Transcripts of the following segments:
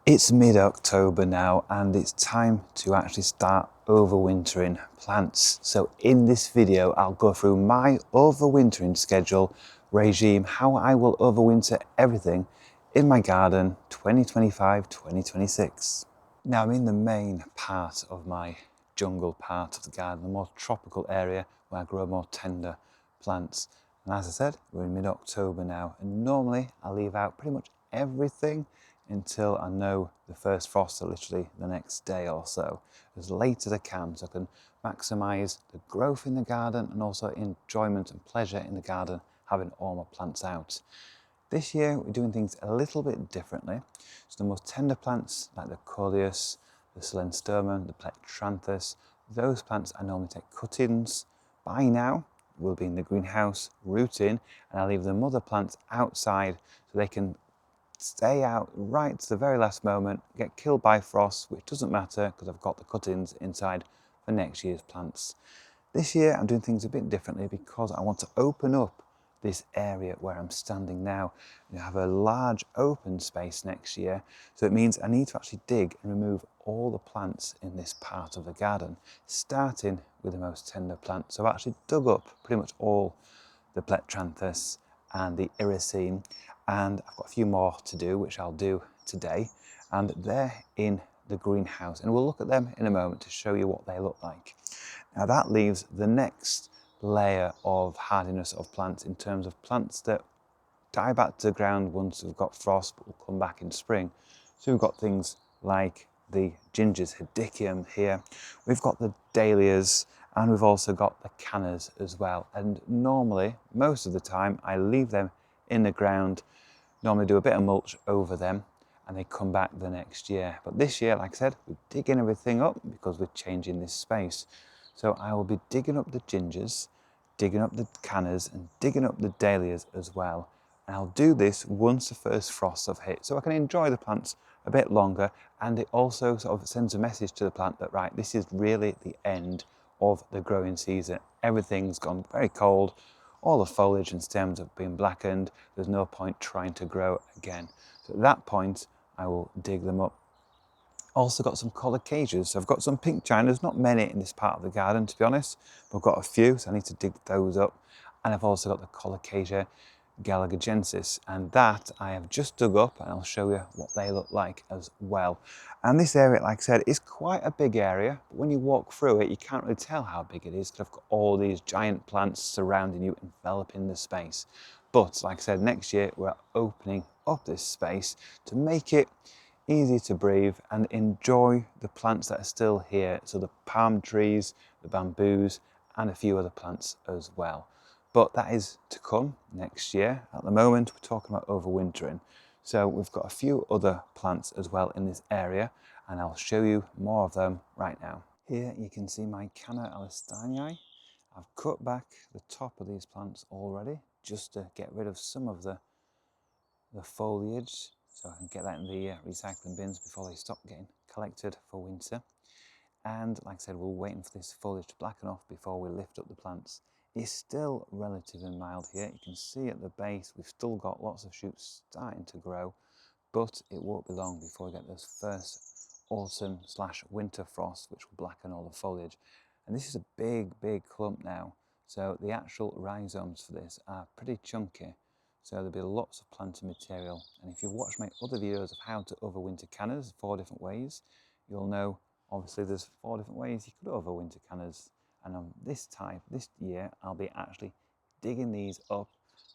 It's mid-October now and it's time to actually start overwintering plants. So in this video, I'll go through my overwintering schedule regime, how I will overwinter everything in my garden 2025-2026. Now I'm in the main part of my jungle part of the garden, the more tropical area where I grow more tender plants. And as I said, we're in mid-October now, and normally I leave out pretty much everything until I know the first frosts are literally the next day or so, as late as I can, so I can maximise the growth in the garden and also enjoyment and pleasure in the garden having all my plants out. This year we're doing things a little bit differently. So the most tender plants like the Coleus, the Silenstomum, the Plectranthus, those plants I normally take cuttings. By now will be in the greenhouse rooting, and I leave the mother plants outside so they can stay out right to the very last moment, get killed by frost, which doesn't matter because I've got the cuttings inside for next year's plants. This year I'm doing things a bit differently because I want to open up this area where I'm standing now. You have a large open space next year, so it means I need to actually dig and remove all the plants in this part of the garden, starting with the most tender plants. So I've actually dug up pretty much all the Plectranthus and the Iresine, and I've got a few more to do, which I'll do today, and they're in the greenhouse, and we'll look at them in a moment to show you what they look like. Now that leaves the next layer of hardiness of plants in terms of plants that die back to the ground once we've got frost but will come back in spring. So we've got things like the gingers, Hedychium here, we've got the dahlias, and we've also got the cannas as well. And normally, most of the time, I leave them in the ground, normally do a bit of mulch over them, and they come back the next year. But this year, like I said, we're digging everything up because we're changing this space. So I will be digging up the gingers, digging up the cannas, and digging up the dahlias as well. And I'll do this once the first frosts have hit, so I can enjoy the plants a bit longer, and it also sort of sends a message to the plant that, right, this is really the end of the growing season. Everything's gone very cold, all the foliage and stems have been blackened, there's no point trying to grow again. So at that point, I will dig them up. Also got some colocasias. So I've got some pink chinas, not many in this part of the garden to be honest, but I've got a few, so I need to dig those up. And I've also got the Colocasia galagagensis, and that I have just dug up, and I'll show you what they look like as well. And this area, like I said, is quite a big area, but when you walk through it, you can't really tell how big it is because I've got all these giant plants surrounding you, enveloping the space. But like I said, next year we're opening up this space to make it easy to breathe and enjoy the plants that are still here. So the palm trees, the bamboos, and a few other plants as well. But that is to come next year. At the moment, we're talking about overwintering. So we've got a few other plants as well in this area, and I'll show you more of them right now. Here you can see my Canna Alistanii. I've cut back the top of these plants already, just to get rid of some of the foliage, so I can get that in the recycling bins before they stop getting collected for winter. And like I said, we're waiting for this foliage to blacken off before we lift up the plants. It's still relatively mild here. You can see at the base we've still got lots of shoots starting to grow, but it won't be long before we get those first autumn/winter frosts, which will blacken all the foliage. And this is a big clump now, so the actual rhizomes for this are pretty chunky. So there'll be lots of planting material. And if you've watched my other videos of how to overwinter cannas, 4 different ways, you'll know obviously there's 4 different ways you could overwinter cannas. And on this year, I'll be actually digging these up,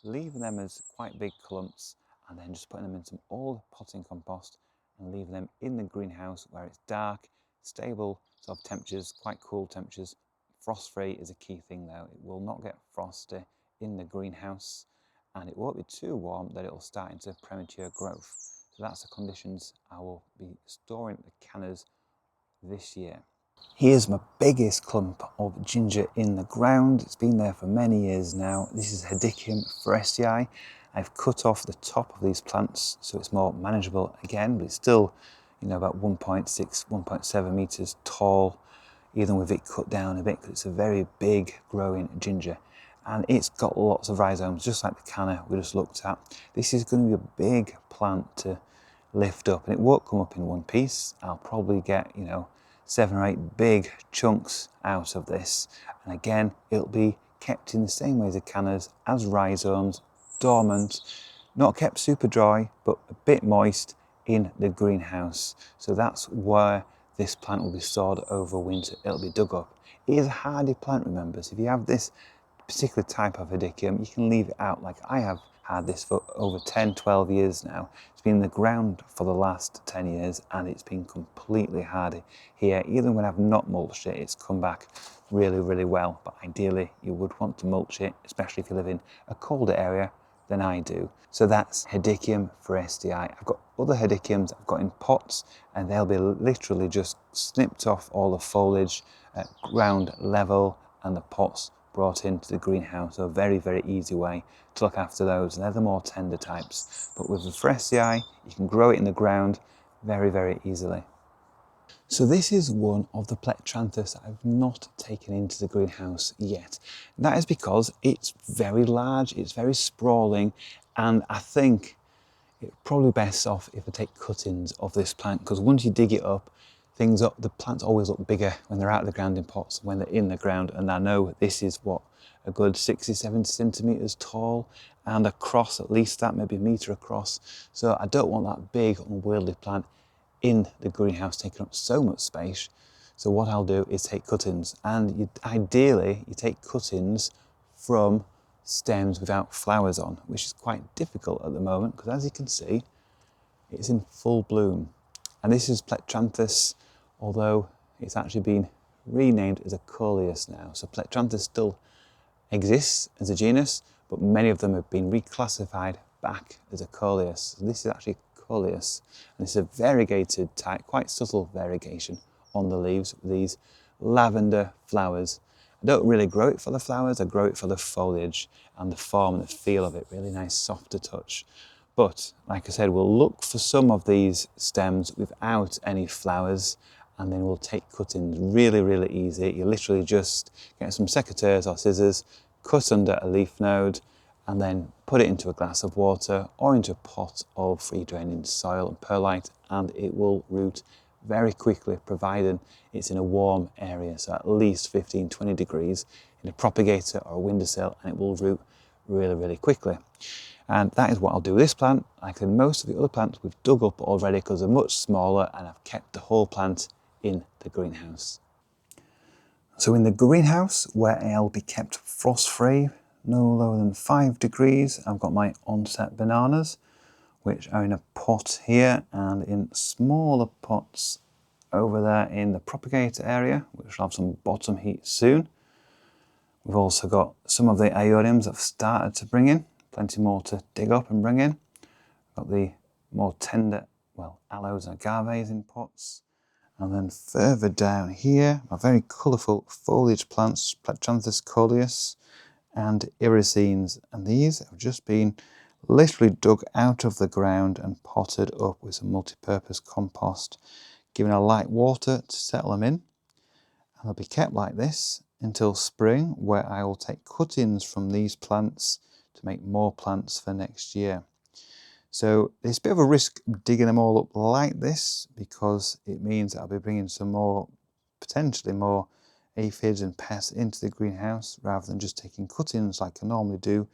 leaving them as quite big clumps, and then just putting them in some old potting compost and leaving them in the greenhouse where it's dark, stable sort of temperatures, quite cool temperatures. Frost-free is a key thing though. It will not get frosty in the greenhouse, and it won't be too warm that it'll start into premature growth. So that's the conditions I will be storing the cannas this year. Here's my biggest clump of ginger in the ground. It's been there for many years now. This is Hedychium forrestii. I've cut off the top of these plants so it's more manageable again, but it's still, you know, about 1.6, 1.7 meters tall, even with it cut down a bit, because it's a very big growing ginger. And it's got lots of rhizomes, just like the canna we just looked at. This is going to be a big plant to lift up, and it won't come up in one piece. I'll probably get, you know, 7 or 8 big chunks out of this, and again it'll be kept in the same way as the cannas, as rhizomes, dormant, not kept super dry but a bit moist in the greenhouse. So that's where this plant will be stored over winter. It'll be dug up. It is a hardy plant, remember, so if you have this particular type of Hedychium, you can leave it out. Like I have had this for over 10-12 years now. It's been in the ground for the last 10 years and it's been completely hardy here. Even when I've not mulched it, it's come back really well. But ideally you would want to mulch it, especially if you live in a colder area than I do. So that's Hedychium forrestii. I've got other Hedychiums I've got in pots, and they'll be literally just snipped off all the foliage at ground level and the pots brought into the greenhouse. So a very easy way to look after those. They're the more tender types. But with the forrestii, you can grow it in the ground very easily. So this is one of the Plectranthus that I've not taken into the greenhouse yet. And that is because it's very large, it's very sprawling, and I think it's probably best off if I take cuttings of this plant, because once you dig it up, the plants always look bigger when they're out of the ground in pots than when they're in the ground. And I know this is what, a good 60-70 centimetres tall and across, at least that, maybe a metre across. So I don't want that big unwieldy plant in the greenhouse taking up so much space. So what I'll do is take cuttings, and ideally you take cuttings from stems without flowers on, which is quite difficult at the moment because, as you can see, it's in full bloom. And this is Plectranthus, although it's actually been renamed as a Coleus now. So Plectranthus still exists as a genus, but many of them have been reclassified back as a Coleus. So this is actually Coleus, and it's a variegated type, quite subtle variegation on the leaves with these lavender flowers. I don't really grow it for the flowers, I grow it for the foliage and the form and the feel of it, really nice softer touch. But like I said, we'll look for some of these stems without any flowers, and then we'll take cuttings really easy. You literally just get some secateurs or scissors, cut under a leaf node, and then put it into a glass of water or into a pot of free draining soil and perlite, and it will root very quickly, provided it's in a warm area, so at least 15-20 degrees in a propagator or a windowsill, and it will root really quickly. And that is what I'll do with this plant. Like I said, most of the other plants we've dug up already because they're much smaller, and I've kept the whole plant in the greenhouse. So in the greenhouse, where I'll be kept frost-free, no lower than 5 degrees, I've got my onset bananas, which are in a pot here and in smaller pots over there in the propagator area, which will have some bottom heat soon. We've also got some of the Aeoniums that I've started to bring in, plenty more to dig up and bring in. Got the more tender, well, aloes and agaves in pots. And then further down here, my very colourful foliage plants, Plectranthus Coleus and Iresines. And these have just been literally dug out of the ground and potted up with some multi-purpose compost, given a light water to settle them in. And they'll be kept like this until spring, where I will take cuttings from these plants to make more plants for next year. So there's a bit of a risk digging them all up like this, because it means that I'll be bringing some more, potentially more aphids and pests into the greenhouse rather than just taking cuttings like I normally do.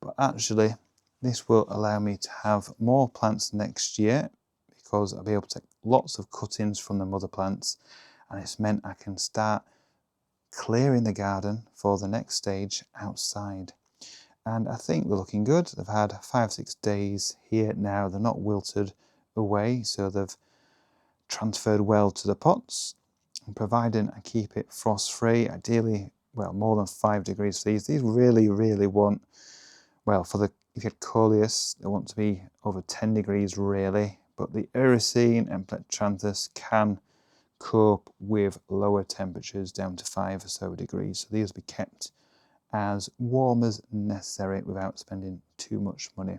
But actually this will allow me to have more plants next year, because I'll be able to take lots of cuttings from the mother plants, and it's meant I can start clearing the garden for the next stage outside. And I think they're looking good. They've had 5-6 days here now. They're not wilted away, so they've transferred well to the pots. And providing I keep it frost-free, ideally, well, more than 5 degrees for these. These really want, well, for the, if you had Coleus, they want to be over 10 degrees really, but the Iresine and Plectranthus can cope with lower temperatures down to 5 or so degrees. So these will be kept as warm as necessary without spending too much money.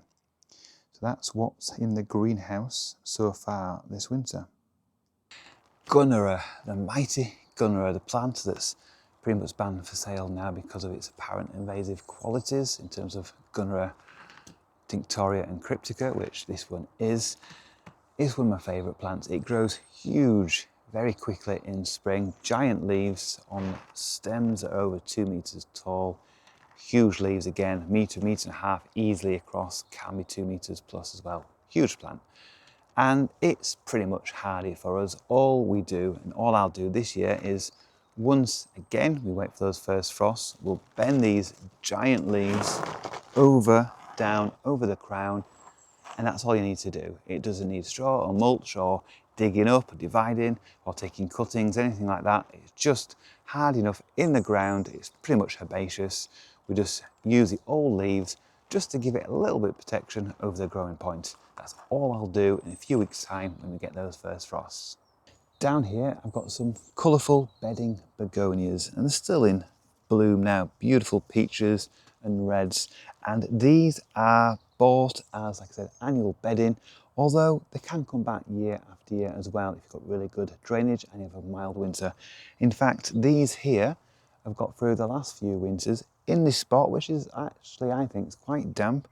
So that's what's in the greenhouse so far this winter. Gunnera, the mighty Gunnera, the plant that's pretty much banned for sale now because of its apparent invasive qualities in terms of Gunnera tinctoria and cryptica, which this one is. is one of my favourite plants. It grows huge very quickly in spring. Giant leaves on stems that are over 2 metres tall. Huge leaves again, metre, metre and a half, easily across, can be 2 metres plus as well. Huge plant. And it's pretty much hardy for us. All we do, and all I'll do this year is, once again, we wait for those first frosts, we'll bend these giant leaves over, down, over the crown, and that's all you need to do. It doesn't need straw or mulch or digging up or dividing or taking cuttings, anything like that. It's just hard enough in the ground. It's pretty much herbaceous. We just use the old leaves just to give it a little bit of protection over the growing point. That's all I'll do in a few weeks' time when we get those first frosts. Down here, I've got some colourful bedding begonias, and they're still in bloom now. Beautiful peaches and reds, and these are bought as, like I said, annual bedding, although they can come back year after year as well if you've got really good drainage and you have a mild winter. In fact, these here have got through the last few winters in this spot, which is actually, I think, is quite damp,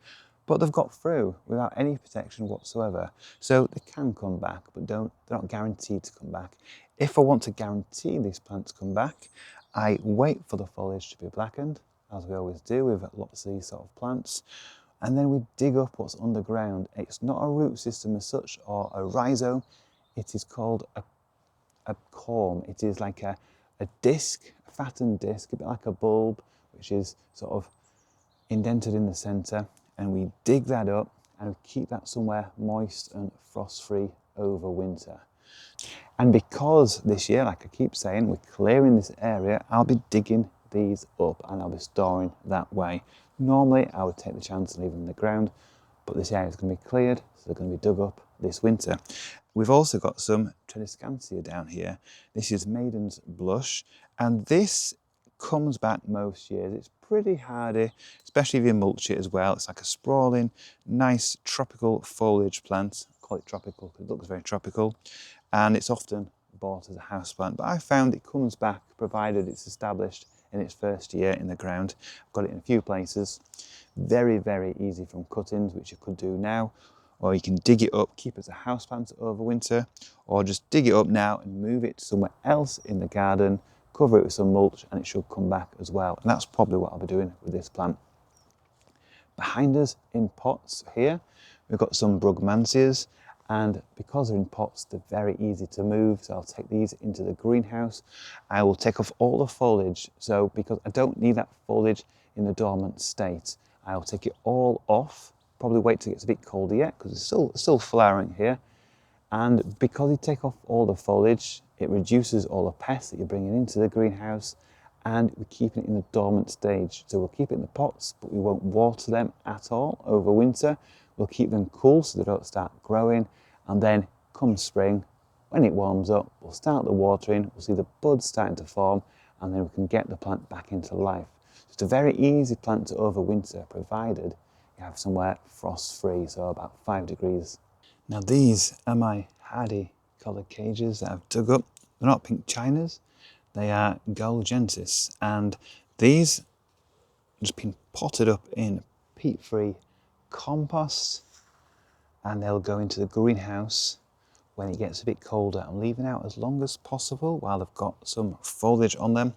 but they've got through without any protection whatsoever. So they can come back, but they're not guaranteed to come back. If I want to guarantee these plants come back, I wait for the foliage to be blackened, as we always do with lots of these sort of plants, and then we dig up what's underground. It's not a root system as such or a rhizome. It is called a corm. It is like a disc, a fattened disc, a bit like a bulb, which is sort of indented in the centre, and we dig that up and we keep that somewhere moist and frost-free over winter. And because this year, like I keep saying, we're clearing this area, I'll be digging these up and I'll be storing that way. Normally I would take the chance and leave them in the ground, but this area is going to be cleared, so they're going to be dug up this winter. We've also got some Tradescantia down here. This is Maiden's Blush, and this comes back most years. It's pretty hardy, especially if you mulch it as well. It's like a sprawling, nice tropical foliage plant. I call it tropical because it looks very tropical, and it's often bought as a houseplant, but I found it comes back provided it's established in its first year in the ground. I've got it in a few places. Very, very easy from cuttings, which you could do now, or you can dig it up, keep it as a houseplant over winter, or just dig it up now and move it somewhere else in the garden, cover it with some mulch, and it should come back as well. And that's probably what I'll be doing with this plant. Behind us in pots here, we've got some Brugmansias, and because they're in pots, they're very easy to move. So I'll take these into the greenhouse. I will take off all the foliage. So because I don't need that foliage in the dormant state, I'll take it all off. Probably wait till it gets a bit colder yet, because it's still flowering here. And because you take off all the foliage, it reduces all the pests that you're bringing into the greenhouse, and we're keeping it in the dormant stage. So we'll keep it in the pots, but we won't water them at all over winter. We'll keep them cool so they don't start growing, and then come spring, when it warms up, we'll start the watering, we'll see the buds starting to form, and then we can get the plant back into life. It's a very easy plant to overwinter, provided you have somewhere frost-free, so about 5 degrees. Now these are my hardy colocasias that I've dug up. They're not pink chinas, they are Golgensis, and these have just been potted up in peat-free compost, and they'll go into the greenhouse when it gets a bit colder. I'm leaving out as long as possible while they've got some foliage on them,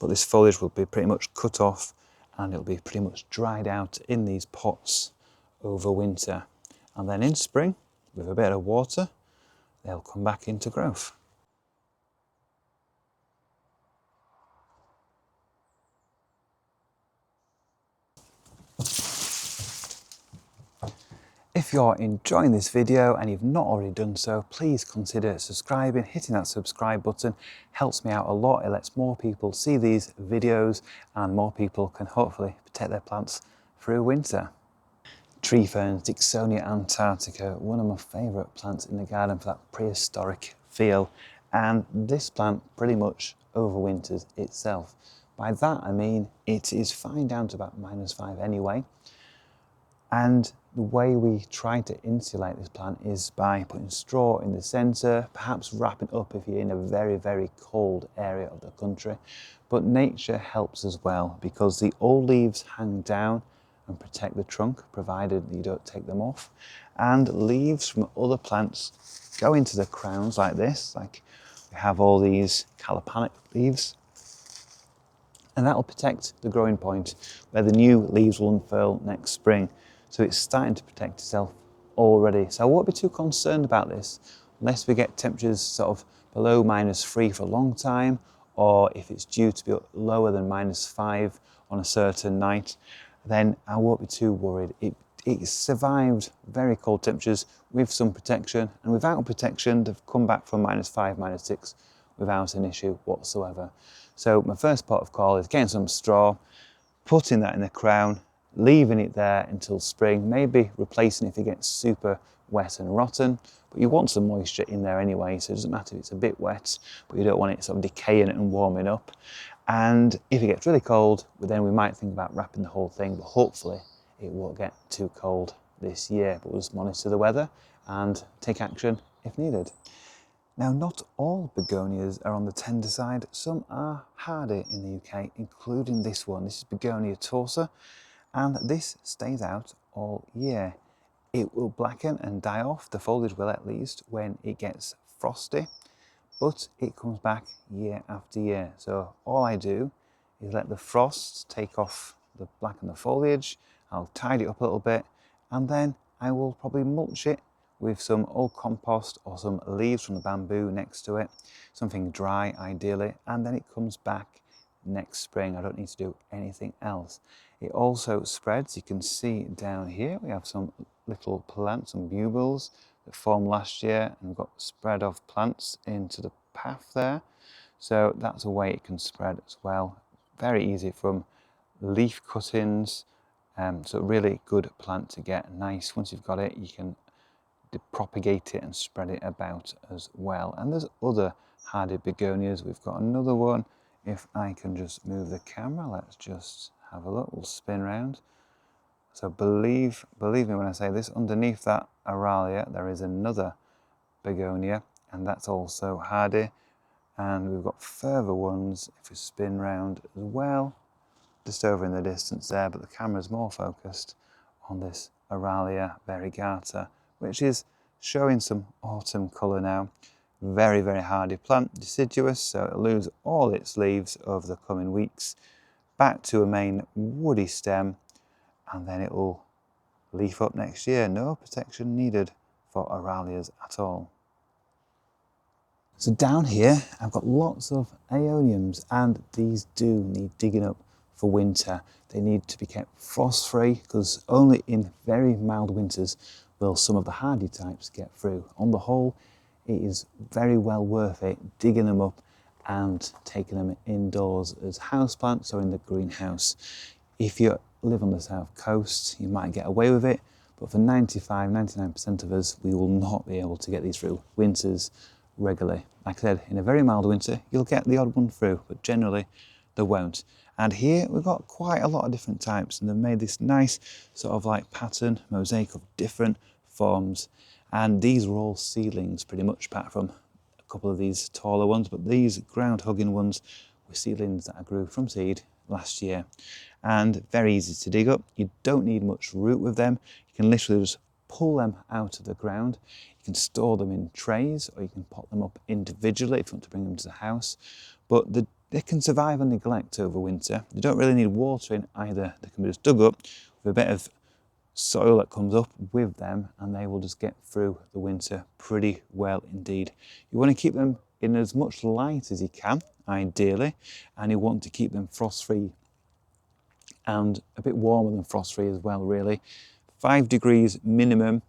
but this foliage will be pretty much cut off and it'll be pretty much dried out in these pots over winter, and then in spring with a bit of water they'll come back into growth. If you're enjoying this video and you've not already done so, please consider subscribing. Hitting that subscribe button helps me out a lot. It lets more people see these videos and more people can hopefully protect their plants through winter. Tree ferns, Dicksonia antarctica, one of my favourite plants in the garden for that prehistoric feel. And this plant pretty much overwinters itself. By that I mean it is fine down to about -5 anyway. And the way we try to insulate this plant is by putting straw in the centre, perhaps wrapping up if you're in a very, very cold area of the country. But nature helps as well, because the old leaves hang down and protect the trunk, provided you don't take them off. And leaves from other plants go into the crowns like this, like we have all these Tetrapanax leaves. And that will protect the growing point where the new leaves will unfurl next spring. So it's starting to protect itself already. So I won't be too concerned about this unless we get temperatures sort of below -3 for a long time, or if it's due to be lower than -5 on a certain night, then I won't be too worried. It survived very cold temperatures with some protection, and without protection they've come back from -5, -6 without an issue whatsoever. So my first port of call is getting some straw, putting that in the crown, leaving it there until spring, maybe replacing if it gets super wet and rotten, but you want some moisture in there anyway, so it doesn't matter if it's a bit wet, but you don't want it sort of decaying and warming up. And if it gets really cold, well, then we might think about wrapping the whole thing, but hopefully it won't get too cold this year. But we'll just monitor the weather and take action if needed. Now, not all begonias are on the tender side. Some are hardy in the UK, including this one. This is Begonia torsa, and this stays out all year. It will blacken and die off, the foliage will at least, when it gets frosty, but it comes back year after year. So all I do is let the frost take off the black and the foliage, I'll tidy it up a little bit, and then I will probably mulch it with some old compost or some leaves from the bamboo next to it, something dry ideally, and then it comes back next spring. I don't need to do anything else. It also spreads. You can see down here we have some little plants, some bulbils that formed last year, and we've got spread of plants into the path there. So that's a way it can spread as well. Very easy from leaf cuttings. So really good plant to get. Nice. Once you've got it, you can propagate it and spread it about as well. And there's other hardy begonias. We've got another one. If I can just move the camera, let's just have a look. We'll spin around. So believe me when I say this, underneath that Aralia there is another begonia, and that's also hardy. And we've got further ones if we spin round as well, just over in the distance there, but the camera's more focused on this Aralia variegata, which is showing some autumn colour now. Very, very hardy plant, deciduous, so it'll lose all its leaves over the coming weeks, back to a main woody stem, and then it will leaf up next year. No protection needed for Aralias at all. So down here I've got lots of Aeoniums, and these do need digging up for winter. They need to be kept frost free, because only in very mild winters will some of the hardy types get through. On the whole, it is very well worth it digging them up and taking them indoors as houseplants or in the greenhouse. If you live on the south coast, you might get away with it, but for 99% of us, we will not be able to get these through winters regularly. Like I said, in a very mild winter, you'll get the odd one through, but generally they won't. And here we've got quite a lot of different types, and they've made this nice sort of like pattern, mosaic of different forms. And these are all seedlings pretty much, apart from a couple of these taller ones, but these ground hugging ones were seedlings that I grew from seed last year. And very easy to dig up. You don't need much root with them. You can literally just pull them out of the ground. You can store them in trays, or you can pot them up individually if you want to bring them to the house. But they can survive on neglect over winter. They don't really need watering either. They can be just dug up with a bit of soil that comes up with them, and they will just get through the winter pretty well indeed. You want to keep them in as much light as you can, ideally, and you want to keep them frost-free and a bit warmer than frost-free as well, really. 5 degrees minimum.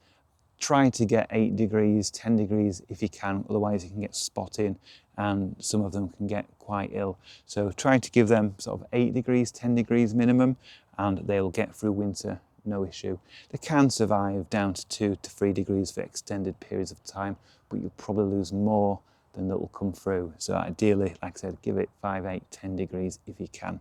Try to get 8 degrees, 10 degrees if you can, otherwise you can get spotting and some of them can get quite ill. So try to give them sort of 8 degrees, 10 degrees minimum, and they'll get through winter, no issue. They can survive down to 2 to 3 degrees for extended periods of time, but you'll probably lose more than that will come through. So ideally, like I said, give it 5, 8, 10 degrees if you can.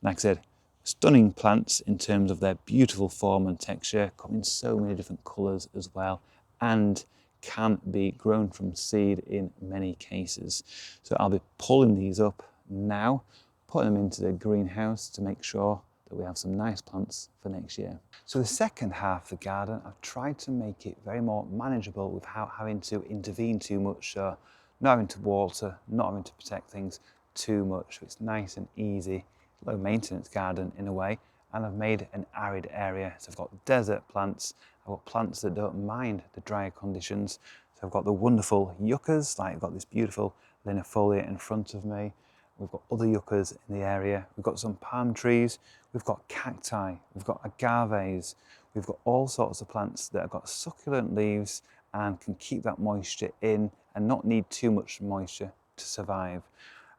Like I said, stunning plants in terms of their beautiful form and texture, come in so many different colours as well, and can be grown from seed in many cases. So I'll be pulling these up now, putting them into the greenhouse to make sure that we have some nice plants for next year. So the second half of the garden, I've tried to make it very more manageable without having to intervene too much, so not having to water, not having to protect things too much. So it's nice and easy, low maintenance garden in a way. And I've made an arid area. So I've got desert plants, I've got plants that don't mind the drier conditions. So I've got the wonderful yuccas, like I've got this beautiful linifolia in front of me. We've got other yuccas in the area. We've got some palm trees. We've got cacti. We've got agaves. We've got all sorts of plants that have got succulent leaves and can keep that moisture in and not need too much moisture to survive.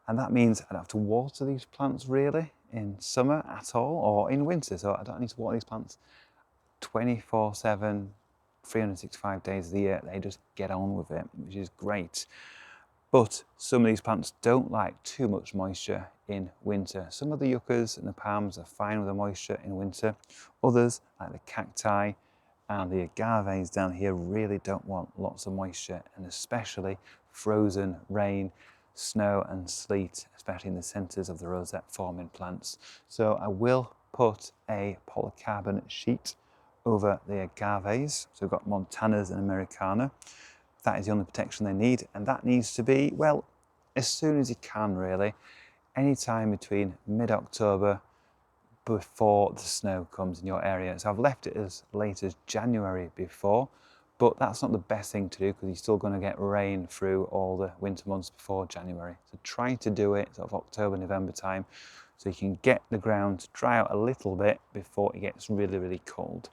And that means I don't have to water these plants really in summer at all or in winter. So I don't need to water these plants 24/7, 365 days of the year. They just get on with it, which is great. But some of these plants don't like too much moisture in winter. Some of the yuccas and the palms are fine with the moisture in winter. Others, like the cacti and the agaves down here, really don't want lots of moisture, and especially frozen rain, snow and sleet, especially in the centres of the rosette forming plants. So I will put a polycarbonate sheet over the agaves. So we've got montanas and americana. That is the only protection they need, and that needs to be, well, as soon as you can really, any time between mid-October before the snow comes in your area. So I've left it as late as January before, but that's not the best thing to do because you're still going to get rain through all the winter months before January. So try to do it sort of October, November time so you can get the ground to dry out a little bit before it gets really, really cold.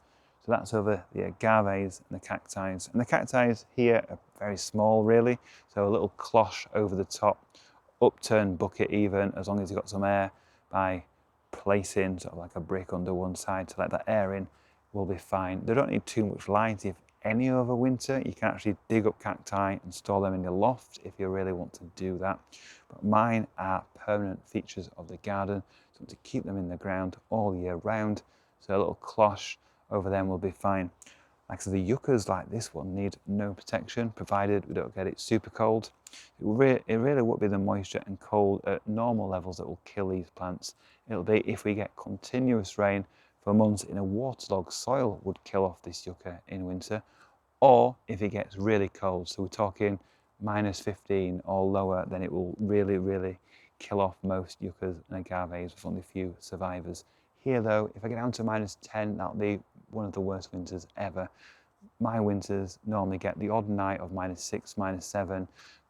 So that's over the agaves and the cacti. And the cacti here are very small really, so a little cloche over the top, upturned bucket even, as long as you've got some air by placing sort of like a brick under one side to let that air in, will be fine. They don't need too much light. If any over winter, you can actually dig up cacti and store them in your loft if you really want to do that. But mine are permanent features of the garden, so to keep them in the ground all year round. So a little cloche over them will be fine. Like I said, the yuccas like this one need no protection, provided we don't get it super cold. It really would be the moisture and cold at normal levels that will kill these plants. It'll be if we get continuous rain for months in a waterlogged soil would kill off this yucca in winter, or if it gets really cold. So we're talking -15 or lower, then it will really, really kill off most yuccas and agaves with only a few survivors. Here though, if I get down to -10, that'll be one of the worst winters ever. My winters normally get the odd night of -6, -7.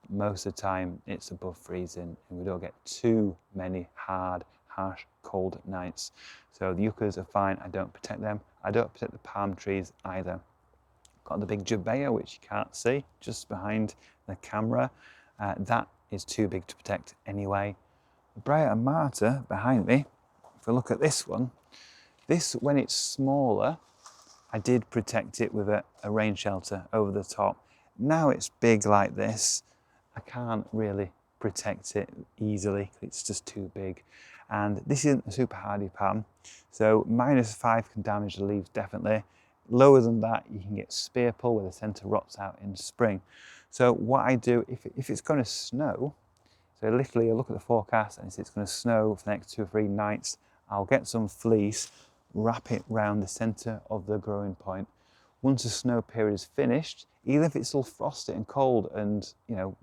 Most of the time it's above freezing, and we don't get too many hard, harsh, cold nights. So the yuccas are fine, I don't protect them. I don't protect the palm trees either. Got the big jabea, which you can't see, just behind the camera. That is too big to protect anyway. The Brea Marta behind me, if we look at this one, this, when it's smaller, I did protect it with a rain shelter over the top. Now it's big like this, I can't really protect it easily, it's just too big. And this isn't a super hardy palm, so -5 can damage the leaves definitely. Lower than that, you can get spear pull where the centre rots out in spring. So what I do, if it's going to snow, so literally I look at the forecast and it's going to snow for the next 2 or 3 nights, I'll get some fleece, wrap it round the centre of the growing point. Once the snow period is finished, even if it's still frosty and cold and, you know,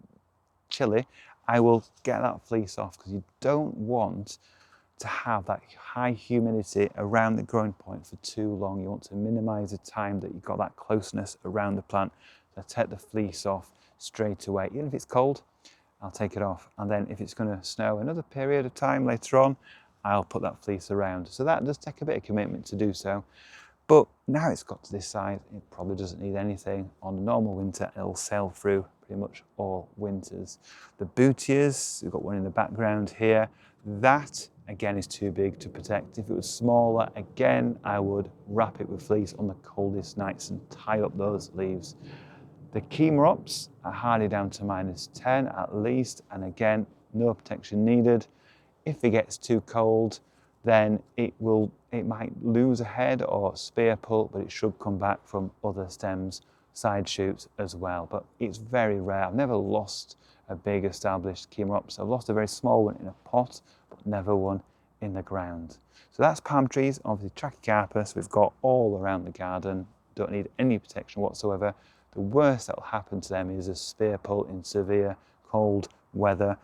chilly, I will get that fleece off, because you don't want to have that high humidity around the growing point for too long. You want to minimise the time that you've got that closeness around the plant. So I take the fleece off straight away. Even if it's cold, I'll take it off. And then if it's going to snow another period of time later on, I'll put that fleece around. So that does take a bit of commitment to do so. But now it's got to this size, it probably doesn't need anything. On a normal winter, it'll sail through pretty much all winters. The Butias, we've got one in the background here. That, again, is too big to protect. If it was smaller, again, I would wrap it with fleece on the coldest nights and tie up those leaves. The Chimerops are hardy down to -10 at least, and again, no protection needed. If it gets too cold, then it might lose a head or spear pull, but it should come back from other stems, side shoots as well. But it's very rare. I've never lost a big established Chimerops. I've lost a very small one in a pot, but never one in the ground. So that's palm trees, obviously Trachycarpus we've got all around the garden, don't need any protection whatsoever. The worst that will happen to them is a spear pull in severe cold weather,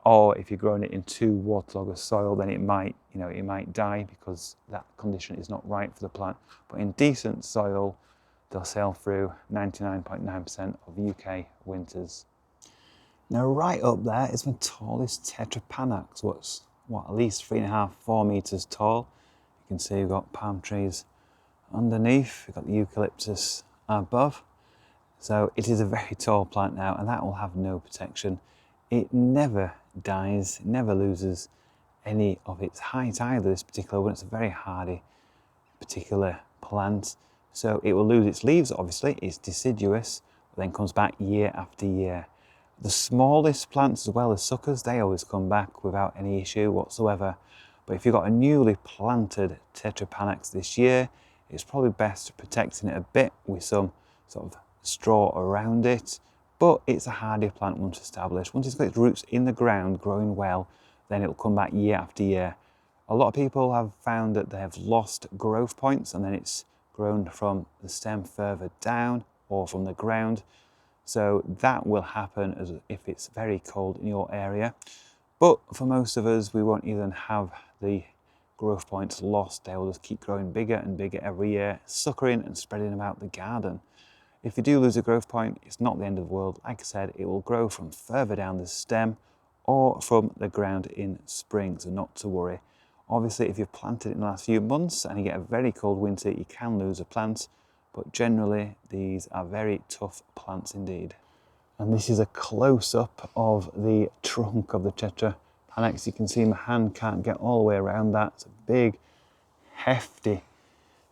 or if you're growing it in too waterlogged soil, then it might, it might die because that condition is not right for the plant. But in decent soil, they'll sail through 99.9% of UK winters. Now right up there is my tallest Tetrapanax, what's at least 3.5, 4 meters tall. You can see we've got palm trees underneath, we've got the eucalyptus above. So it is a very tall plant now, and that will have no protection. It never dies, it never loses any of its height either, this particular one. It's a very hardy particular plant. So it will lose its leaves, obviously, it's deciduous, but then comes back year after year. The smallest plants as well as suckers, they always come back without any issue whatsoever. But if you've got a newly planted Tetrapanax this year, it's probably best protecting it a bit with some sort of straw around it. But it's a hardy plant once established. Once it's got its roots in the ground growing well, then it'll come back year after year. A lot of people have found that they have lost growth points and then it's grown from the stem further down or from the ground. So that will happen as if it's very cold in your area. But for most of us, we won't even have the growth points lost. They will just keep growing bigger and bigger every year, suckering and spreading about the garden. If you do lose a growth point, it's not the end of the world. Like I said, it will grow from further down the stem or from the ground in spring, so not to worry. Obviously, if you've planted it in the last few months and you get a very cold winter, you can lose a plant, but generally these are very tough plants indeed. And this is a close-up of the trunk of the Tetrapanax. You can see my hand can't get all the way around that. It's a big, hefty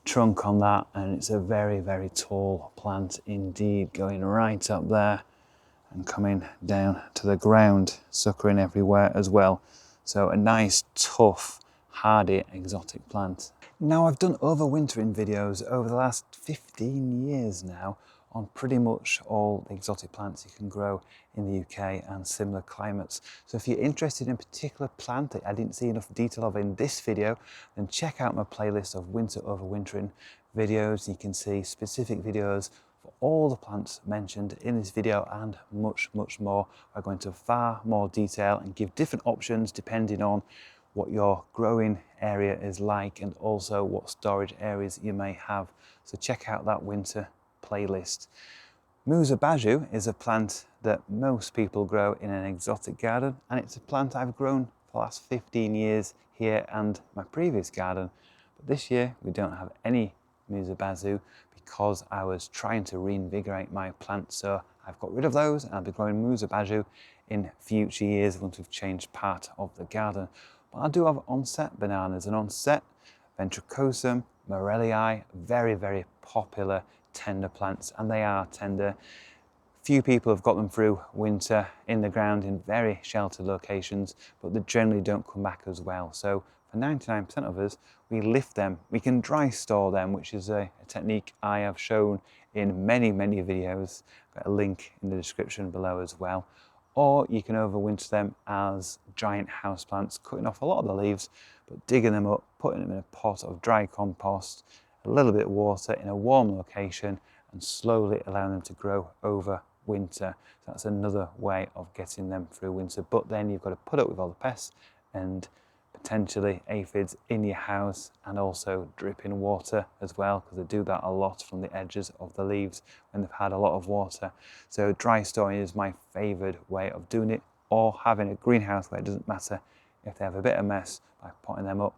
trunk on that, and it's a very, very tall plant indeed, going right up there and coming down to the ground, suckering everywhere as well. So a nice, tough, hardy, exotic plant. Now I've done overwintering videos over the last 15 years now on pretty much all the exotic plants you can grow in the UK and similar climates. So if you're interested in a particular plant that I didn't see enough detail of in this video, then check out my playlist of winter overwintering videos. You can see specific videos for all the plants mentioned in this video and much, much more. I go into far more detail and give different options depending on what your growing area is like and also what storage areas you may have. So check out that winter playlist. Musa is a plant that most people grow in an exotic garden, and it's a plant I've grown for the last 15 years here and my previous garden. But this year we don't have any Musa because I was trying to reinvigorate my plants, so I've got rid of those and I'll be growing Musa in future years once we've changed part of the garden. But I do have onset bananas, and onset ventricosum, morellii, very, very popular tender plants, and they are tender. Few people have got them through winter in the ground in very sheltered locations, but they generally don't come back as well. So for 99% of us, we lift them. We can dry store them, which is a technique I have shown in many, many videos. I've got a link in the description below as well. Or you can overwinter them as giant houseplants, cutting off a lot of the leaves, but digging them up, putting them in a pot of dry compost, a little bit of water in a warm location, and slowly allowing them to grow over winter. So that's another way of getting them through winter. But then you've got to put up with all the pests and potentially aphids in your house, and also dripping water as well, because they do that a lot from the edges of the leaves when they've had a lot of water. So dry storing is my favoured way of doing it, or having a greenhouse where it doesn't matter if they have a bit of mess by potting them up,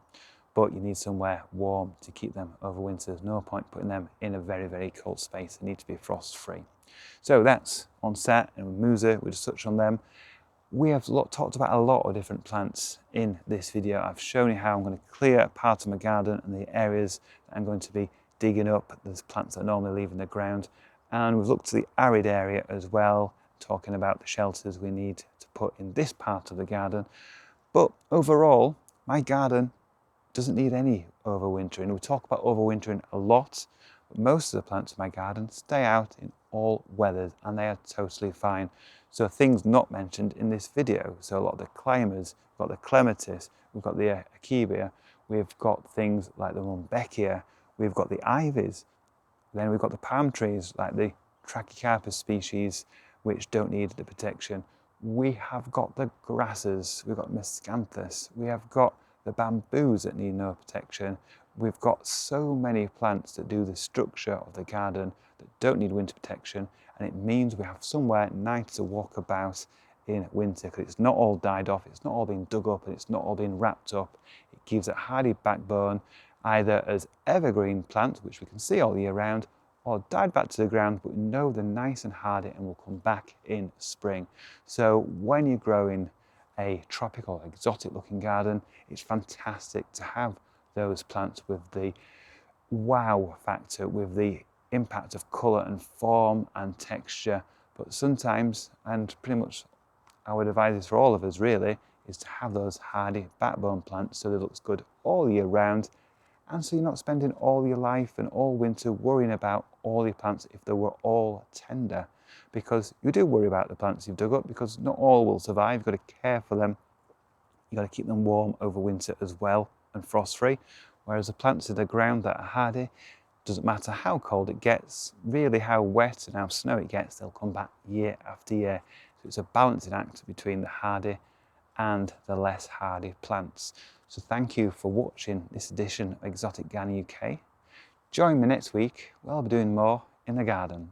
but you need somewhere warm to keep them over winter. There's no point putting them in a very, very cold space. They need to be frost free. So that's onset and Musa, we just touched on them. We have talked about a lot of different plants in this video. I've shown you how I'm going to clear part of my garden and the areas that I'm going to be digging up. There's plants that normally leave in the ground. And we've looked to the arid area as well, talking about the shelters we need to put in this part of the garden. But overall, my garden doesn't need any overwintering. We talk about overwintering a lot, but most of the plants in my garden stay out in all weathers, and they are totally fine. So things not mentioned in this video, so a lot of the climbers, we've got the clematis, we've got the akebia, we've got things like the Rudbeckia, we've got the ivies, then we've got the palm trees like the Trachycarpus species, which don't need the protection. We have got the grasses, we've got Miscanthus, we have got the bamboos that need no protection. We've got so many plants that do the structure of the garden that don't need winter protection, and it means we have somewhere nice to walk about in winter, because it's not all died off, it's not all been dug up, and it's not all been wrapped up. It gives a hardy backbone, either as evergreen plants, which we can see all year round, or died back to the ground, but we know they're nice and hardy and will come back in spring. So when you're growing a tropical, exotic looking garden, it's fantastic to have those plants with the wow factor, with the impact of colour and form and texture. But sometimes, and pretty much I would advise this for all of us really, is to have those hardy backbone plants so they look good all year round, and so you're not spending all your life and all winter worrying about all your plants if they were all tender. Because you do worry about the plants you've dug up, because not all will survive. You've got to care for them. You've got to keep them warm over winter as well and frost free. Whereas the plants in the ground that are hardy, doesn't matter how cold it gets, really how wet and how snow it gets, they'll come back year after year. So it's a balancing act between the hardy and the less hardy plants. So thank you for watching this edition of Exotic Garden UK. Join me next week where I'll be doing more in the garden.